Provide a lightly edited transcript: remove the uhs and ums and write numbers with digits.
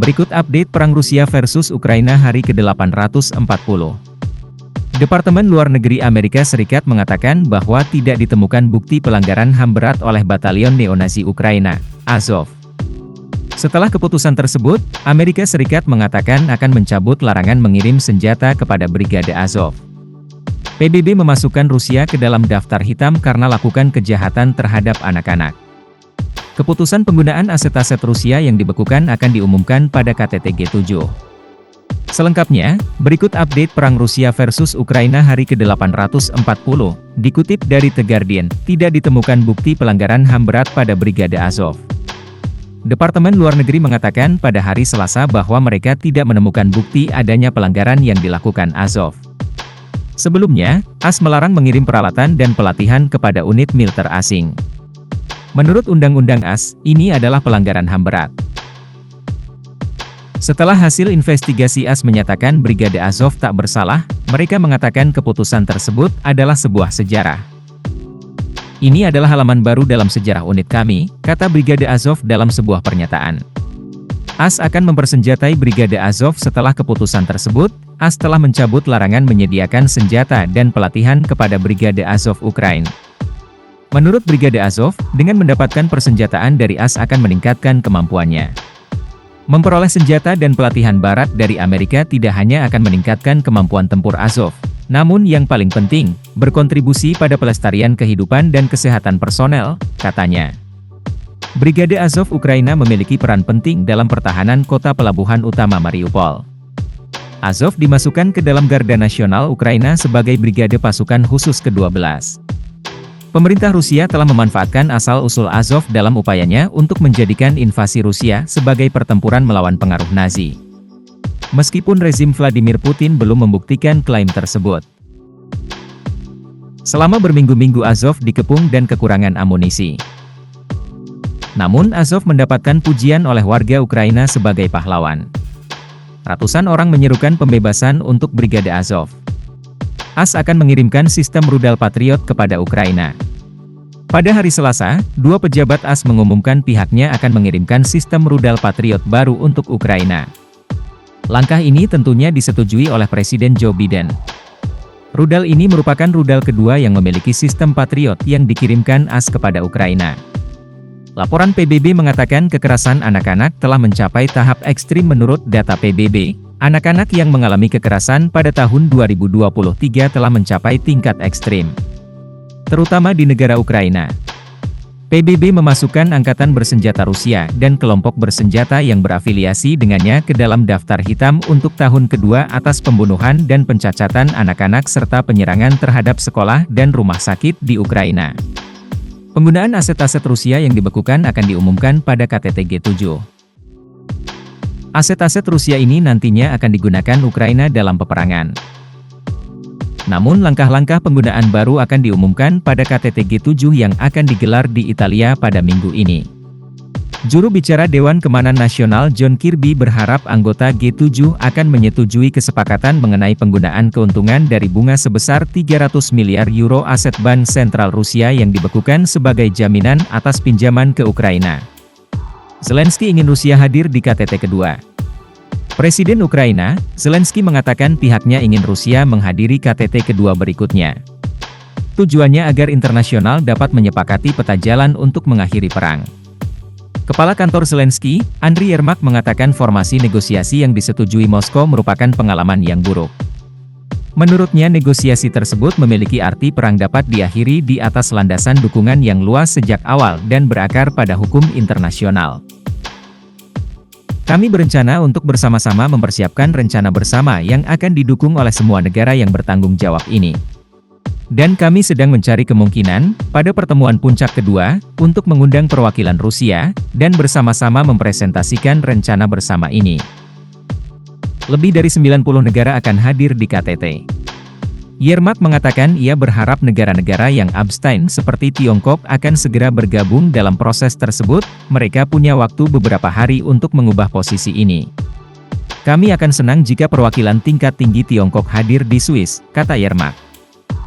Berikut update perang Rusia versus Ukraina hari ke-840. Departemen Luar Negeri Amerika Serikat mengatakan bahwa tidak ditemukan bukti pelanggaran HAM berat oleh Batalion Neonazi Ukraina, Azov. Setelah keputusan tersebut, Amerika Serikat mengatakan akan mencabut larangan mengirim senjata kepada Brigade Azov. PBB memasukkan Rusia ke dalam daftar hitam karena lakukan kejahatan terhadap anak-anak. Keputusan penggunaan aset-aset Rusia yang dibekukan akan diumumkan pada KTT G7. Selengkapnya, berikut update perang Rusia versus Ukraina hari ke-840. Dikutip dari The Guardian, tidak ditemukan bukti pelanggaran HAM berat pada Brigade Azov. Departemen Luar Negeri mengatakan pada hari Selasa bahwa mereka tidak menemukan bukti adanya pelanggaran yang dilakukan Azov. Sebelumnya, AS melarang mengirim peralatan dan pelatihan kepada unit militer asing. Menurut Undang-Undang AS, ini adalah pelanggaran HAM berat. Setelah hasil investigasi AS menyatakan Brigade Azov tak bersalah, mereka mengatakan keputusan tersebut adalah sebuah sejarah. Ini adalah halaman baru dalam sejarah unit kami, kata Brigade Azov dalam sebuah pernyataan. AS akan mempersenjatai Brigade Azov setelah keputusan tersebut. AS telah mencabut larangan menyediakan senjata dan pelatihan kepada Brigade Azov Ukraina. Menurut Brigade Azov, dengan mendapatkan persenjataan dari AS akan meningkatkan kemampuannya. Memperoleh senjata dan pelatihan barat dari Amerika tidak hanya akan meningkatkan kemampuan tempur Azov, namun yang paling penting, berkontribusi pada pelestarian kehidupan dan kesehatan personel, katanya. Brigade Azov Ukraina memiliki peran penting dalam pertahanan kota pelabuhan utama Mariupol. Azov dimasukkan ke dalam Garda Nasional Ukraina sebagai Brigade Pasukan Khusus ke-12. Pemerintah Rusia telah memanfaatkan asal-usul Azov dalam upayanya untuk menjadikan invasi Rusia sebagai pertempuran melawan pengaruh Nazi. Meskipun rezim Vladimir Putin belum membuktikan klaim tersebut. Selama berminggu-minggu Azov dikepung dan kekurangan amunisi. Namun Azov mendapatkan pujian oleh warga Ukraina sebagai pahlawan. Ratusan orang menyerukan pembebasan untuk Brigade Azov. AS akan mengirimkan sistem rudal Patriot kepada Ukraina. Pada hari Selasa, dua pejabat AS mengumumkan pihaknya akan mengirimkan sistem rudal Patriot baru untuk Ukraina. Langkah ini tentunya disetujui oleh Presiden Joe Biden. Rudal ini merupakan rudal kedua yang memiliki sistem Patriot yang dikirimkan AS kepada Ukraina. Laporan PBB mengatakan kekerasan anak-anak telah mencapai tahap ekstrim menurut data PBB. Anak-anak yang mengalami kekerasan pada tahun 2023 telah mencapai tingkat ekstrim, terutama di negara Ukraina. PBB memasukkan Angkatan Bersenjata Rusia dan kelompok bersenjata yang berafiliasi dengannya ke dalam daftar hitam untuk tahun kedua atas pembunuhan dan pencacatan anak-anak serta penyerangan terhadap sekolah dan rumah sakit di Ukraina. Penggunaan aset-aset Rusia yang dibekukan akan diumumkan pada KTT G7. Aset-aset Rusia ini nantinya akan digunakan Ukraina dalam peperangan. Namun langkah-langkah penggunaan baru akan diumumkan pada KTT G7 yang akan digelar di Italia pada minggu ini. Juru bicara Dewan Keamanan Nasional John Kirby berharap anggota G7 akan menyetujui kesepakatan mengenai penggunaan keuntungan dari bunga sebesar 300 miliar euro aset Bank Sentral Rusia yang dibekukan sebagai jaminan atas pinjaman ke Ukraina. Zelensky ingin Rusia hadir di KTT kedua. Presiden Ukraina, Zelensky mengatakan pihaknya ingin Rusia menghadiri KTT kedua berikutnya. Tujuannya agar internasional dapat menyepakati peta jalan untuk mengakhiri perang. Kepala kantor Zelensky, Andriy Yermak mengatakan formasi negosiasi yang disetujui Moskow merupakan pengalaman yang buruk. Menurutnya negosiasi tersebut memiliki arti perang dapat diakhiri di atas landasan dukungan yang luas sejak awal dan berakar pada hukum internasional. Kami berencana untuk bersama-sama mempersiapkan rencana bersama yang akan didukung oleh semua negara yang bertanggung jawab ini. Dan kami sedang mencari kemungkinan, pada pertemuan puncak kedua, untuk mengundang perwakilan Rusia, dan bersama-sama mempresentasikan rencana bersama ini. Lebih dari 90 negara akan hadir di KTT. Yermak mengatakan ia berharap negara-negara yang abstain seperti Tiongkok akan segera bergabung dalam proses tersebut. Mereka punya waktu beberapa hari untuk mengubah posisi ini. Kami akan senang jika perwakilan tingkat tinggi Tiongkok hadir di Swiss, kata Yermak.